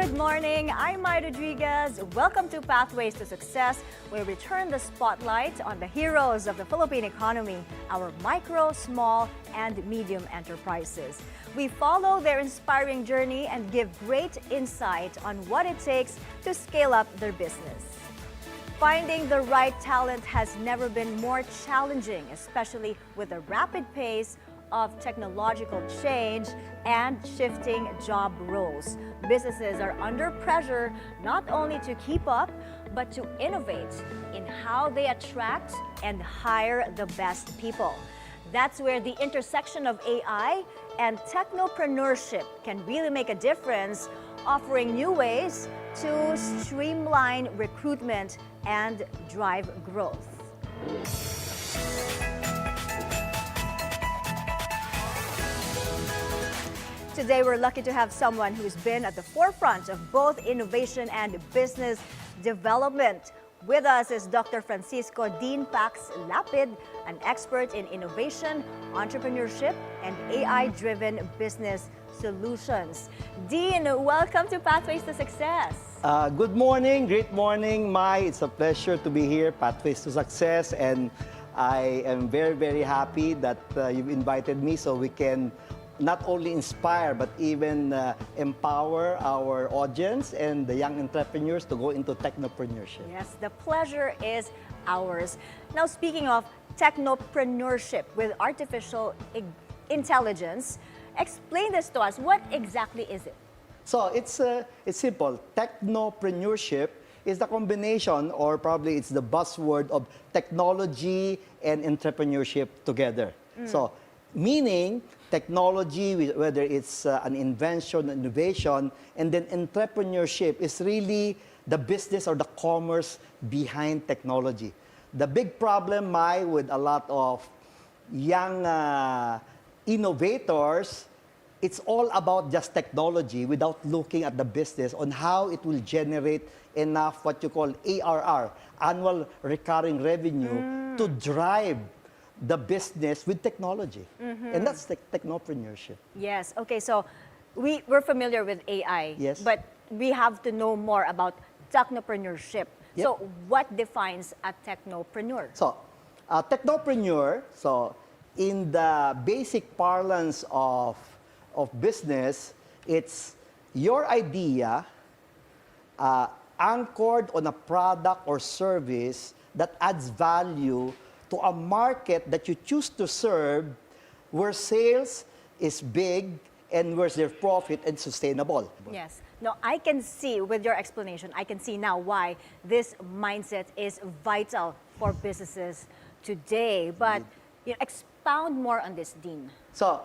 Good morning, I'm Mai Rodriguez. Welcome to Pathways to Success, where we turn the spotlight on the heroes of the Philippine economy, our micro, small, and medium enterprises. We follow their inspiring journey and give great insight on what it takes to scale up their business. Finding the right talent has never been more challenging, especially with the rapid pace of technological change and shifting job roles. Businesses are under pressure not only to keep up, but to innovate in how they attract and hire the best people. That's where the intersection of AI and technopreneurship can really make a difference, offering new ways to streamline recruitment and drive growth. Today, we're lucky to have someone who's been at the forefront of both innovation and business development. With us is Dr. Francisco Dean Pax Lapid, an expert in innovation, entrepreneurship, and AI-driven business solutions. Dean, welcome to Pathways to Success. Good morning, great morning, Mai. It's a pleasure to be here, Pathways to Success, and I am very, very happy that you've invited me so we can not only inspire but even empower our audience and the young entrepreneurs to go into technopreneurship. Yes, the pleasure is ours. Now, speaking of technopreneurship with artificial intelligence, explain this to us. What exactly is it? So it's simple. Technopreneurship is the combination, or probably it's the buzzword of technology and entrepreneurship together. So meaning technology, whether it's an invention, innovation, and then entrepreneurship is really the business or the commerce behind technology. The big problem, Mai, with a lot of young innovators, it's all about just technology without looking at the business on how it will generate enough what you call ARR, annual recurring revenue, to drive the business with technology. And that's technopreneurship. Yes. Okay, so we're familiar with AI, Yes. but we have to know more about technopreneurship. Yep. So what defines a technopreneur? So, technopreneur, so in the basic parlance of business, it's your idea anchored on a product or service that adds value to a market that you choose to serve, where sales is big and where there's profit and sustainable. Yes. Now, I can see with your explanation, I can see now why this mindset is vital for businesses today. But expound more on this, Dean. So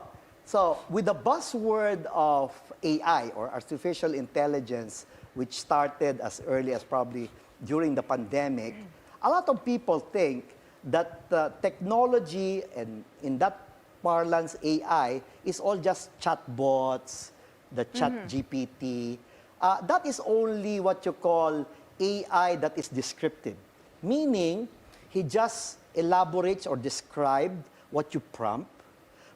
with the buzzword of AI, or artificial intelligence, which started as early as probably during the pandemic, a lot of people think that technology, and in that parlance AI, is all just chatbots, the chat GPT. That is only what you call AI that is descriptive. Meaning, he just elaborates or describes what you prompt.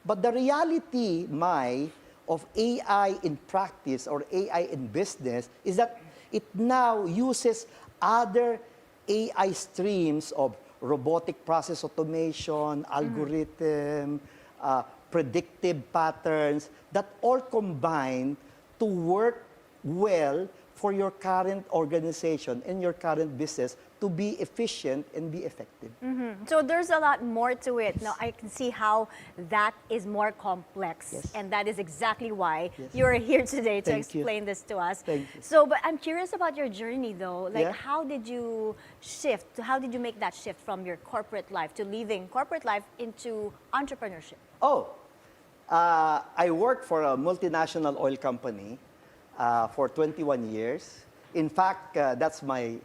But the reality, Mai, of AI in practice or AI in business is that it now uses other AI streams of robotic process automation, algorithm, predictive patterns that all combine to work well for your current organization and your current business to be efficient and be effective. So there's a lot more to it. Now, I can see how that is more complex. Yes. And that is exactly why you're here today to Thank you. explain this to us. Thank you. So, but I'm curious about your journey though. Like, Yeah. how did you shift? How did you make that shift from your corporate life to leaving corporate life into entrepreneurship? I worked for a multinational oil company for 21 years. In fact, that's my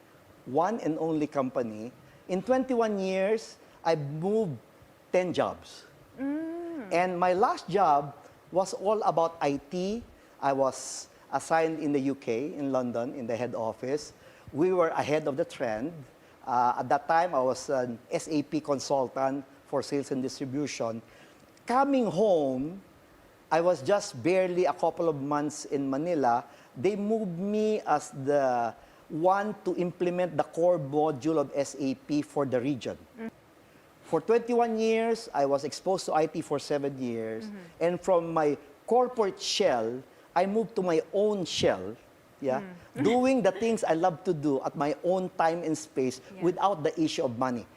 one and only company. In 21 years, I moved 10 jobs. And my last job was all about IT. I was assigned in the UK, in London, in the head office. We were ahead of the trend. At that time, I was an SAP consultant for sales and distribution. Coming home, I was just barely a couple of months in Manila. They moved me as the one to implement the core module of SAP for the region. For 21 years, I was exposed to IT for 7 years. And from my corporate shell, I moved to my own shell, doing the things I love to do at my own time and space without the issue of money.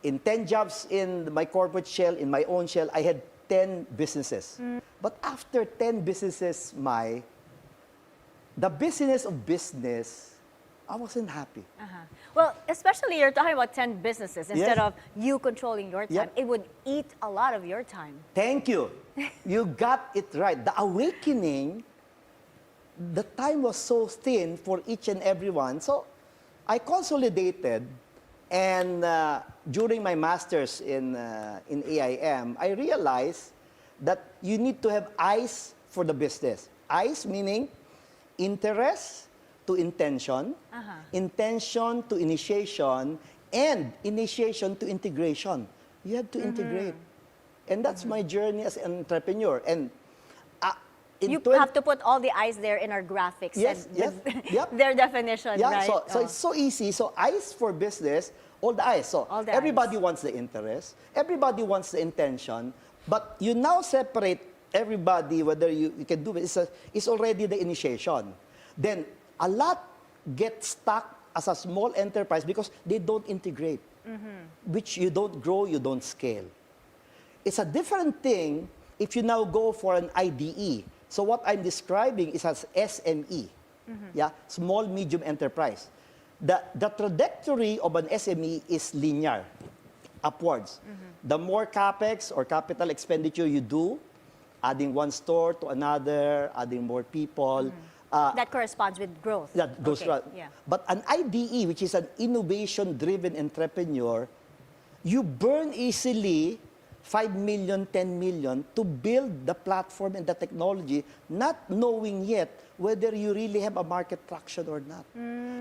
In 10 jobs in my corporate shell, in my own shell, I had 10 businesses. But after 10 businesses, the business of business, I wasn't happy. Well, especially you're talking about 10 businesses instead of you controlling your time. It would eat a lot of your time. Thank you. You got it right. The awakening, the time was so thin for each and every one. So I consolidated, and during my master's in AIM, I realized that you need to have eyes for the business. Eyes meaning interest to intention, intention to initiation, and initiation to integration. You have to integrate. And that's my journey as an entrepreneur. And you have to put all the eyes there in our graphics and their definition, right? So it's so easy. So eyes for business, all the eyes. So everybody wants the interest, everybody wants the intention, but you now separate everybody, whether you can do it, it's already the initiation. Then a lot get stuck as a small enterprise because they don't integrate, which you don't grow, you don't scale. It's a different thing if you now go for an IDE. So what I'm describing is as SME, small, medium enterprise. The trajectory of an SME is linear, upwards. The more CapEx or capital expenditure you do, adding one store to another, adding more people. That corresponds with growth. That goes right. But an IDE, which is an innovation-driven entrepreneur, you burn easily 5 million, 10 million to build the platform and the technology, not knowing yet whether you really have a market traction or not.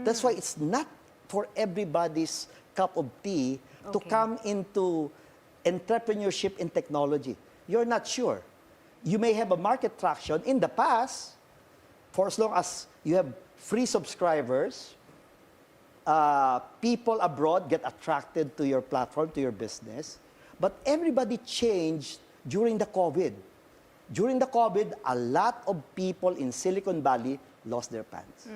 That's why it's not for everybody's cup of tea to come into entrepreneurship in technology. You're not sure. You may have a market traction in the past, for as long as you have free subscribers, people abroad get attracted to your platform, to your business. But everybody changed during the COVID. During the COVID, a lot of people in Silicon Valley lost their pants.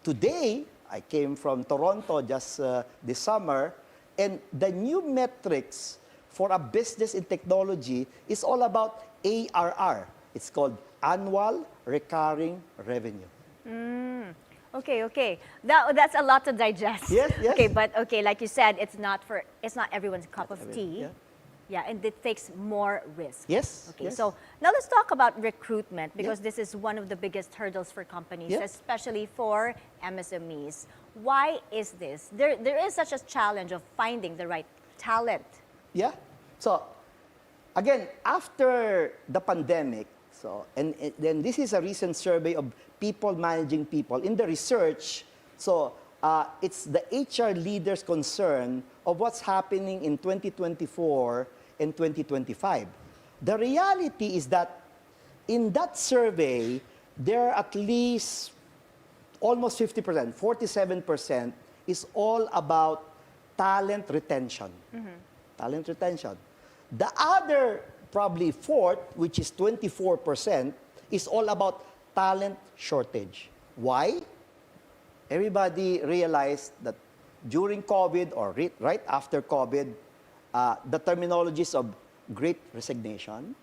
Today, I came from Toronto just this summer, and the new metrics for a business in technology is all about ARR. It's called Annual Recurring Revenue. Okay. That's a lot to digest. Yes. Okay, but like you said, it's not everyone's cup of tea. And it takes more risk. Yes. Okay, so now let's talk about recruitment, because this is one of the biggest hurdles for companies, especially for MSMEs. Why is this? There is such a challenge of finding the right talent. So, again, after the pandemic, and then this is a recent survey of people managing people. In the research, it's the HR leaders' concern of what's happening in 2024 and 2025. The reality is that in that survey, there are at least almost 50%, 47% is all about talent retention. Talent retention. The other, probably fourth, which is 24%, is all about talent shortage. Why? Everybody realized that during COVID or right after COVID, the terminologies of great resignation,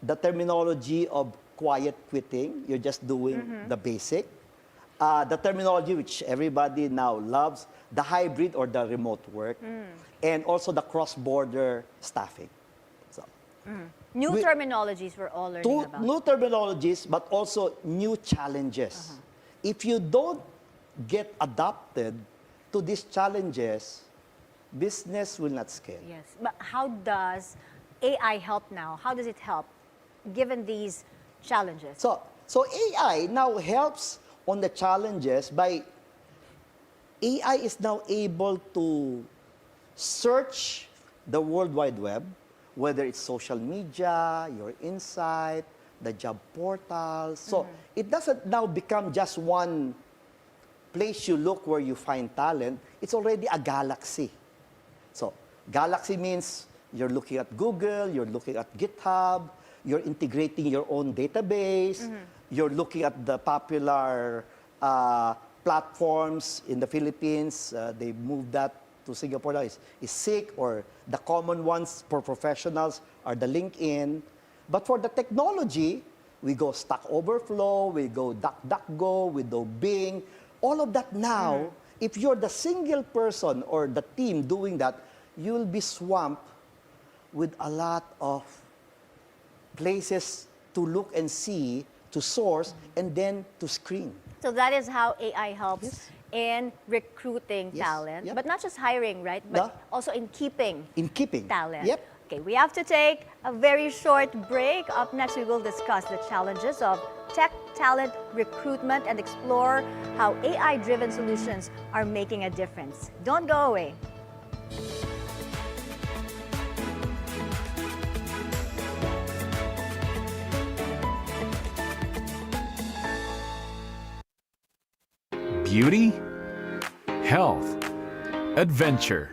the terminology of quiet quitting, you're just doing the basic, the terminology which everybody now loves, the hybrid or the remote work, and also the cross-border staffing. New terminologies we're all learning about. New terminologies, but also new challenges. If you don't get adapted to these challenges, business will not scale. Yes, but how does AI help now? How does it help given these challenges? So AI now helps on the challenges by AI is now able to search the World Wide Web whether it's social media, your insight, the job portals. So it doesn't now become just one place you look where you find talent. It's already a galaxy. So galaxy means you're looking at Google, you're looking at GitHub, you're integrating your own database, you're looking at the popular platforms in the Philippines. They moved that to Singapore now. Is SICK, or the common ones for professionals are the LinkedIn. But for the technology, we go Stack Overflow, we go DuckDuckGo, we go Bing. All of that now, if you're the single person or the team doing that, you'll be swamped with a lot of places to look and see, to source, and then to screen. So that is how AI helps in recruiting talent, Yep. but not just hiring, right? But also in keeping talent. Yep. Okay, we have to take a very short break. Up next, we will discuss the challenges of tech talent recruitment and explore how AI-driven solutions are making a difference. Don't go away. Beauty, health, adventure.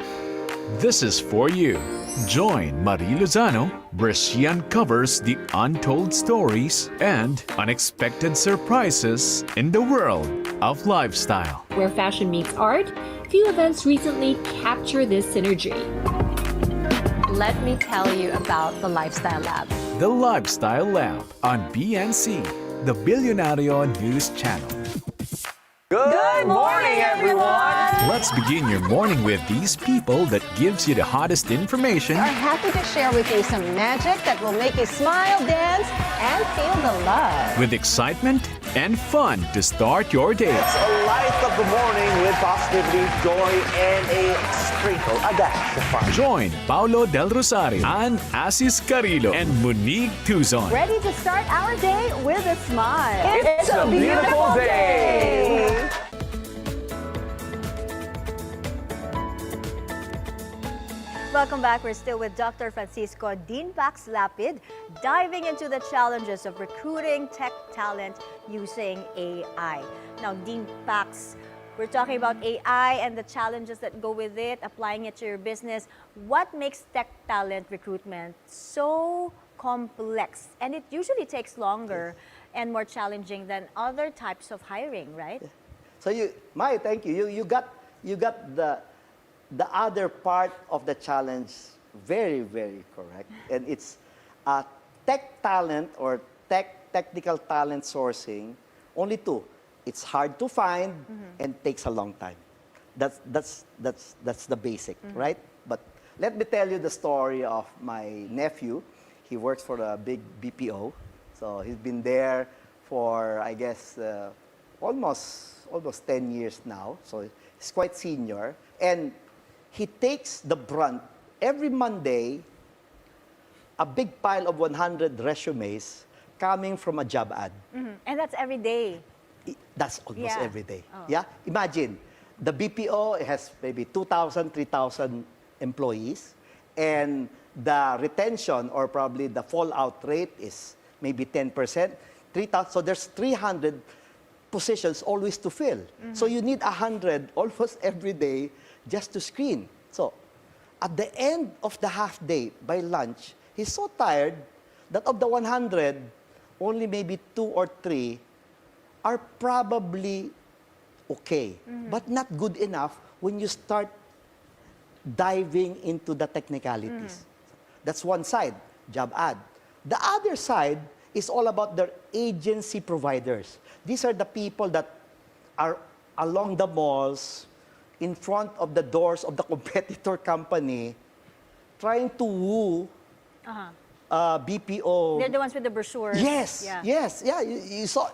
This is for you. Join Marie Lozano where she uncovers the untold stories and unexpected surprises in the world of lifestyle. Where fashion meets art, few events recently capture this synergy. Let me tell you about the Lifestyle Lab. The Lifestyle Lab on BNC, the Bilyonaryo News Channel. Good morning, everyone! Let's begin your morning with these people that gives you the hottest information. We're happy to share with you some magic that will make you smile, dance, and feel the love. With excitement and fun to start your day. It's a light of the morning with positivity, joy, and a sprinkle, a dash of fun. Join Paulo Del Rosario, Ann Asis Carrillo, and Monique Tuzon. Ready to start our day with a smile. It's a beautiful day! Welcome back. We're still with Dr. Francisco Dean Pax Lapid, diving into the challenges of recruiting tech talent using AI. Now, Dean Pax, we're talking about AI and the challenges that go with it, applying it to your business. What makes tech talent recruitment so complex? And it usually takes longer and more challenging than other types of hiring, right? So Mai, thank you. You got the other part of the challenge very, very correct. And it's tech talent or technical talent sourcing, only two. It's hard to find and takes a long time. That's the basic, right? But let me tell you the story of my nephew. He works for a big BPO. So he's been there for, I guess, almost 10 years now. So he's quite senior. And he takes the brunt every Monday, a big pile of 100 resumes coming from a job ad. And that's every day. That's almost every day. Yeah? Imagine, the BPO has maybe 2,000, 3,000 employees, and the retention or probably the fallout rate is maybe 10%. 3,000, so there's 300 positions always to fill. So you need 100 almost every day just to screen. So at the end of the half day, by lunch, he's so tired that of the 100, only maybe 2 or 3 are probably okay, but not good enough when you start diving into the technicalities. That's one side, job ad. The other side is all about their agency providers. These are the people that are along the malls, in front of the doors of the competitor company, trying to woo BPO. They're the ones with the brochures. Yes, you saw.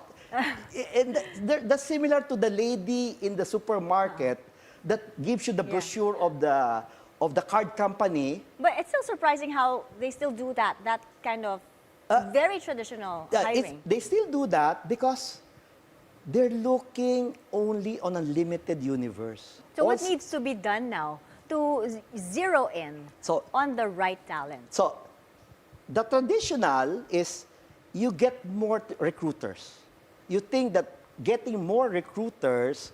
And that's similar to the lady in the supermarket that gives you the brochure of the card company. But it's still surprising how they still do that kind of very traditional hiring. They still do that because they're looking only on a limited universe. So what needs to be done now to zero in on the right talent? So the traditional is you get more recruiters. You think that getting more recruiters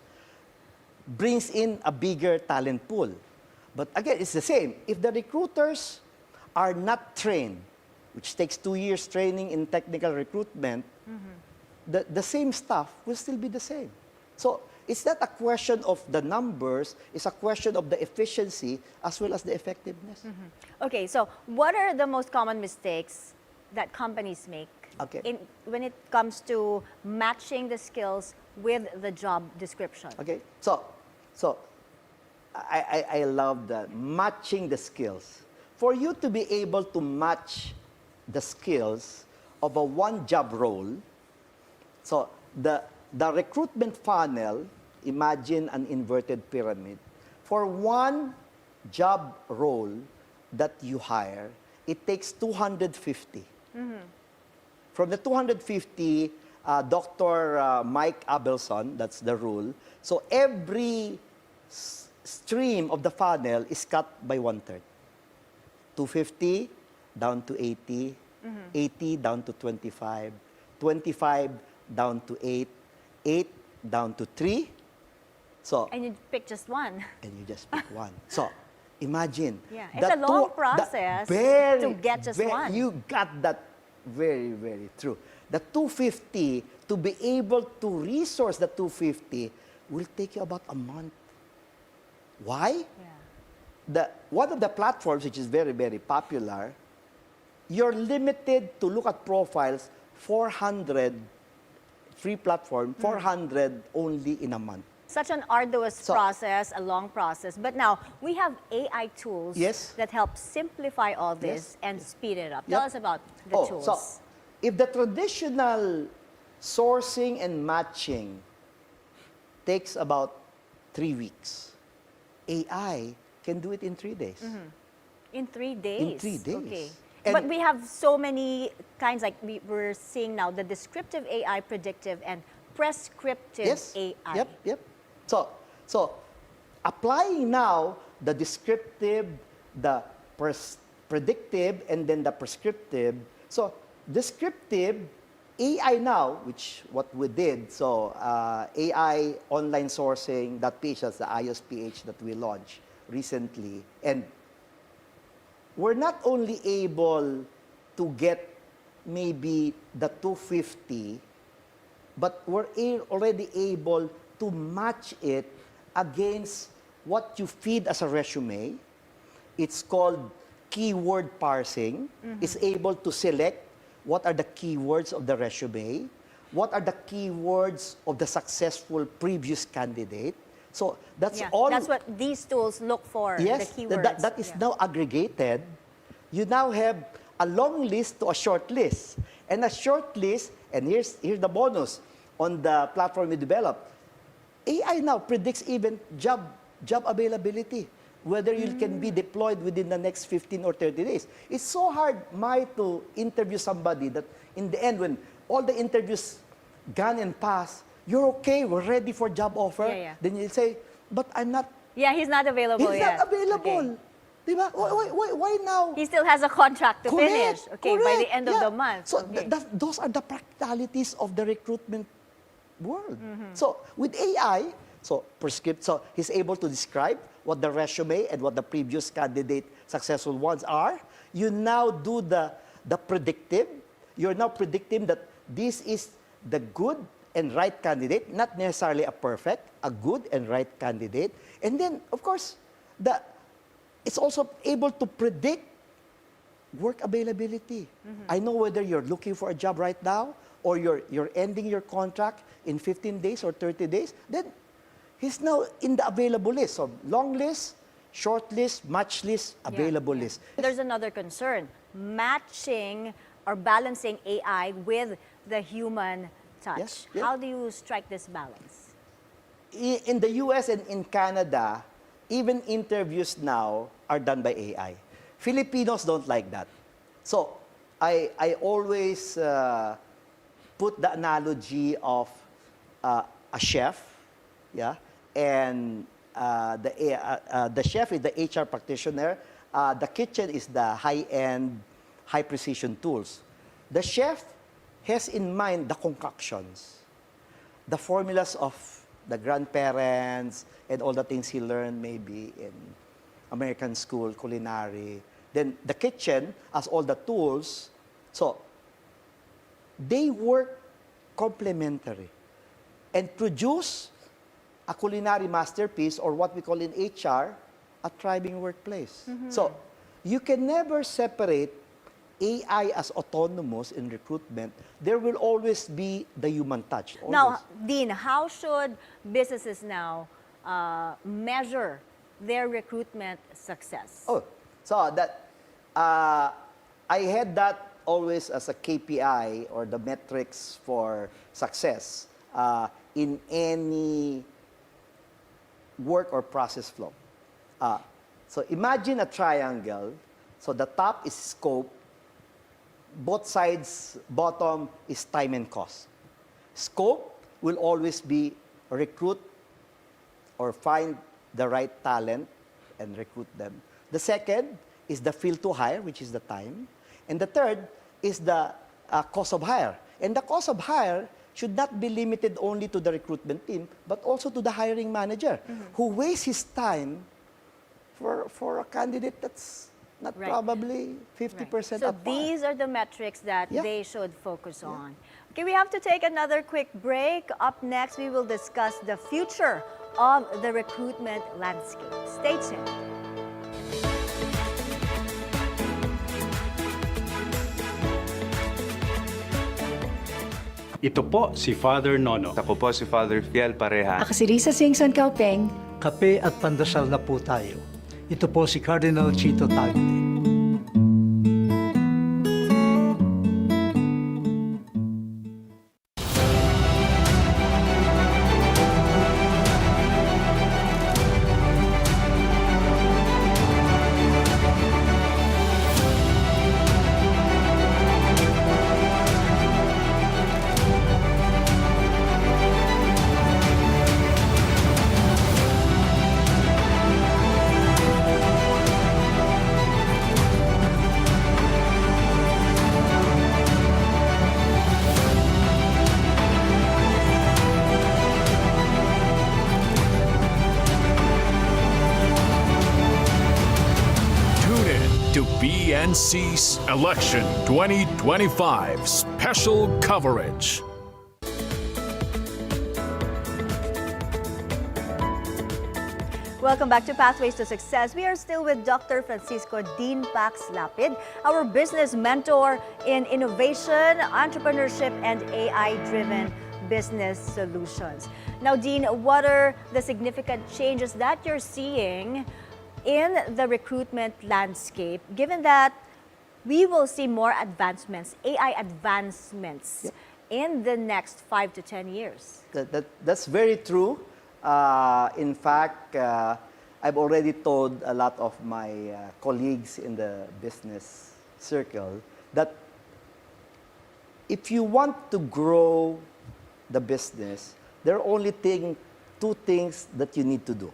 brings in a bigger talent pool. But again, it's the same. If the recruiters are not trained, which takes 2 years training in technical recruitment, the same stuff will still be the same. So it's not a question of the numbers, it's a question of the efficiency as well as the effectiveness. Okay, so what are the most common mistakes that companies make when it comes to matching the skills with the job description? Okay, so I love that, matching the skills. For you to be able to match the skills of a one job role, so the recruitment funnel, imagine an inverted pyramid. For one job role that you hire, it takes 250. From the 250, Dr. Mike Abelson, that's the rule. So every stream of the funnel is cut by 1/3. 250 down to 80, 80 down to 25, 25 down to 8, 8 down to 3. So, and you pick just one. And you just pick one. So imagine. Yeah, it's a long process to get just one. You got that very, very true. The 250, to be able to resource the 250 will take you about a month. Why? One of the platforms, which is very, very popular, you're limited to look at profiles 400, free platform, 400 only in a month. Such an arduous process, a long process. But now, we have AI tools that help simplify all this and speed it up. Tell us about the tools. So, if the traditional sourcing and matching takes about 3 weeks, AI can do it in 3 days. In 3 days? In 3 days. Okay. But we have so many kinds, like we're seeing now, the descriptive AI, predictive, and prescriptive AI. Yep. So applying now the descriptive, the predictive, and then the prescriptive. So descriptive AI now, which what we did, so AI online sourcing, that page, that's the IOSPH that we launched recently. And we're not only able to get maybe the 250, but we're already able to match it against what you feed as a resume. It's called keyword parsing. It's able to select what are the keywords of the resume, what are the keywords of the successful previous candidate. So that's all. That's what these tools look for, the keywords. That is now aggregated. You now have a long list to a short list. And a short list, and here's the bonus on the platform we developed. AI now predicts even job availability, whether you can be deployed within the next 15 or 30 days. It's so hard, Mai, to interview somebody that in the end, when all the interviews gone and passed, you're okay, we're ready for job offer. Then you'll say, but I'm not. Yeah, he's not available yet. He's not available. Okay. Diba? Why now? He still has a contract to finish. Okay, correct. by the end of the month. So those are the practicalities of the recruitment world. So with AI, so he's able to describe what the resume and what the previous candidate successful ones are. You now do the predictive. You're now predicting that this is the good and right candidate, not necessarily a perfect, a good and right candidate. And then, of course, it's also able to predict work availability. I know whether you're looking for a job right now or you're ending your contract in 15 days or 30 days, then he's now in the available list. So long list, short list, match list, available list. There's another concern, matching or balancing AI with the human touch. How do you strike this balance? In the US and in Canada, even interviews now are done by AI. Filipinos don't like that. So I always put the analogy of a chef, and the chef is the HR practitioner. The kitchen is the high-end high precision tools. The chef has in mind the concoctions, the formulas of the grandparents and all the things he learned maybe in American school, culinary. Then the kitchen has all the tools. So they work complementary and produce a culinary masterpiece, or what we call in HR, a thriving workplace. So you can never separate AI as autonomous in recruitment. There will always be the human touch. Always. Now, Dean, how should businesses now measure their recruitment success? Oh, so that I had that always as a KPI, or the metrics for success in any work or process flow. So imagine a triangle. So the top is scope, both sides, bottom is time and cost. Scope will always be recruit or find the right talent and recruit them. The second is the field to hire, which is the time. And the third is the cost of hire. And the cost of hire should not be limited only to the recruitment team, but also to the hiring manager, who wastes his time for a candidate that's not probably 50% So up. these are the metrics that they should focus on. Okay, we have to take another quick break. Up next, we will discuss the future of the recruitment landscape. Stay tuned. Ito po si Father Nono. Ako po si Father Fiel Pareha. Ako si Risa Singson Kaupeng. Kape at pandasal na po tayo. Ito po si Cardinal Chito Tagte. BNC's Election 2025 Special Coverage. Welcome back to Pathways to Success. We are still with Dr. Francisco Dean Pax Lapid, our business mentor in innovation, entrepreneurship, and AI-driven business solutions. Now, Dean, what are the significant changes that you're seeing in the recruitment landscape, given that we will see more advancements, AI advancements, in the next 5 to 10 years? That's very true. In fact, I've already told a lot of my colleagues in the business circle that if you want to grow the business, there are only two things that you need to do.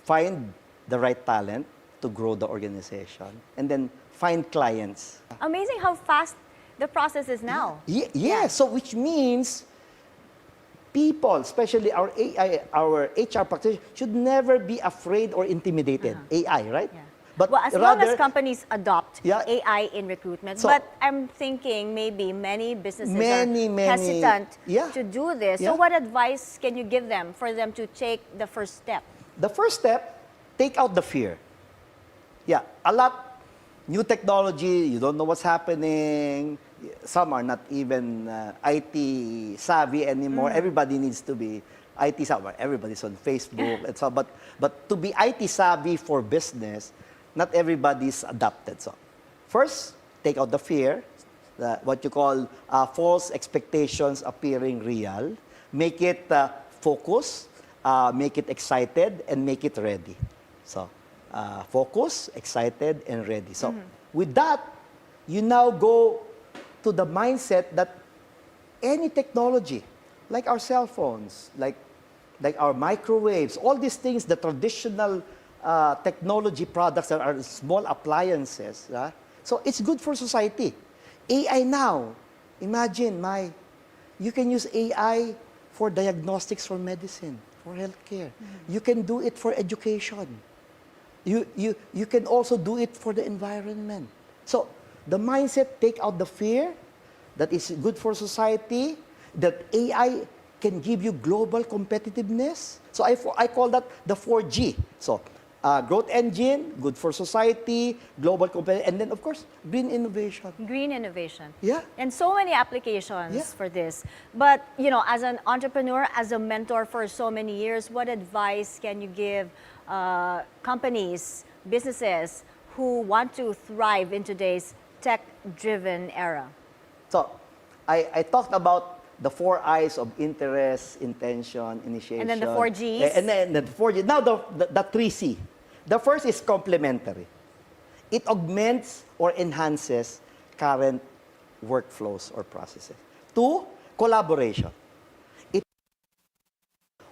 Find the right talent to grow the organization, and then find clients. Amazing how fast the process is now. So which means people, especially our AI, our HR practitioners, should never be afraid or intimidated. AI, right? Yeah. But well, as long as companies adopt AI in recruitment. So, but I'm thinking maybe many businesses are hesitant to do this. So what advice can you give them for them to take the first step? The first step, take out the fear. A lot, new technology, you don't know what's happening. Some are not even IT savvy anymore. Everybody needs to be IT savvy. Everybody's on Facebook and so. But to be IT savvy for business, not everybody's adapted. So, first, take out the fear. What you call false expectations appearing real. Make it focus. Make it excited, and make it ready. So, focus, excited, and ready. So, with that, you now go to the mindset that any technology, like our cell phones, like our microwaves, all these things, the traditional technology products that are small appliances, So it's good for society. AI now, imagine, you can use AI for diagnostics for medicine, for healthcare. You can do it for education. You can also do it for the environment. So the mindset, take out the fear, that is good for society, that AI can give you global competitiveness. So I call that the 4G. So growth engine, good for society, global competitiveness, and then of course, green innovation. Green innovation. Yeah. And so many applications Yeah. for this. But, as an entrepreneur, as a mentor for so many years, what advice can you give companies, businesses who want to thrive in today's tech-driven era? So I talked about the 4 I's of interest, intention, initiation. And then the 4 G's. And then the 4 G's. Now the 3 C. The first is complementary. It augments or enhances current workflows or processes. 2, collaboration. It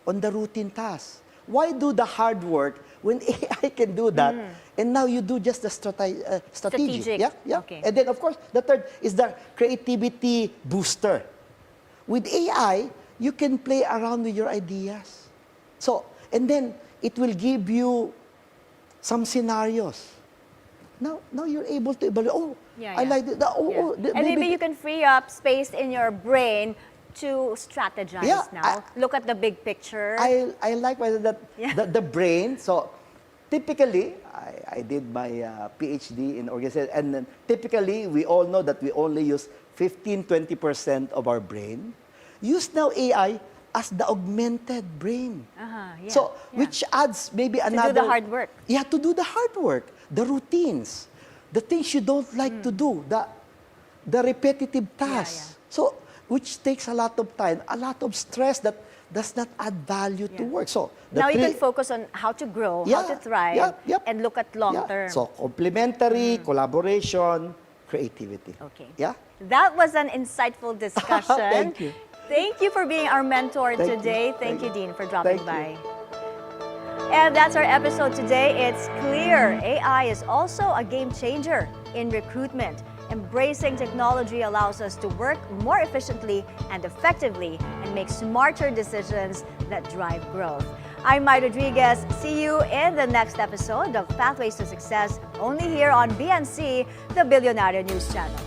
on the routine tasks. Why do the hard work when AI can do that? And now you do just the strategic. Strategic. Yeah. Okay. And then of course, the third is the creativity booster. With AI, you can play around with your ideas. So, and then it will give you some scenarios. Now you're able to evaluate, I like that. And maybe you can free up space in your brain to strategize now. Look at the big picture. I like that the brain. So typically, I did my PhD in organization, and then typically we all know that we only use 15-20% of our brain. Use now AI as the augmented brain. So which adds maybe another. To do the hard work. Yeah, to do the hard work, the routines, the things you don't like to do, the repetitive tasks. So which takes a lot of time, a lot of stress that does not add value to work. So now you can focus on how to grow, how to thrive, and look at long term. So complementary, collaboration, creativity. Okay. Yeah. That was an insightful discussion. Thank you. Thank you for being our mentor today. Thank you, Dean, for dropping by. And that's our episode today. It's clear AI is also a game changer in recruitment. Embracing technology allows us to work more efficiently and effectively and make smarter decisions that drive growth. I'm Mai Rodriguez. See you in the next episode of Pathways to Success, only here on BNC, the Bilyonaryo News Channel.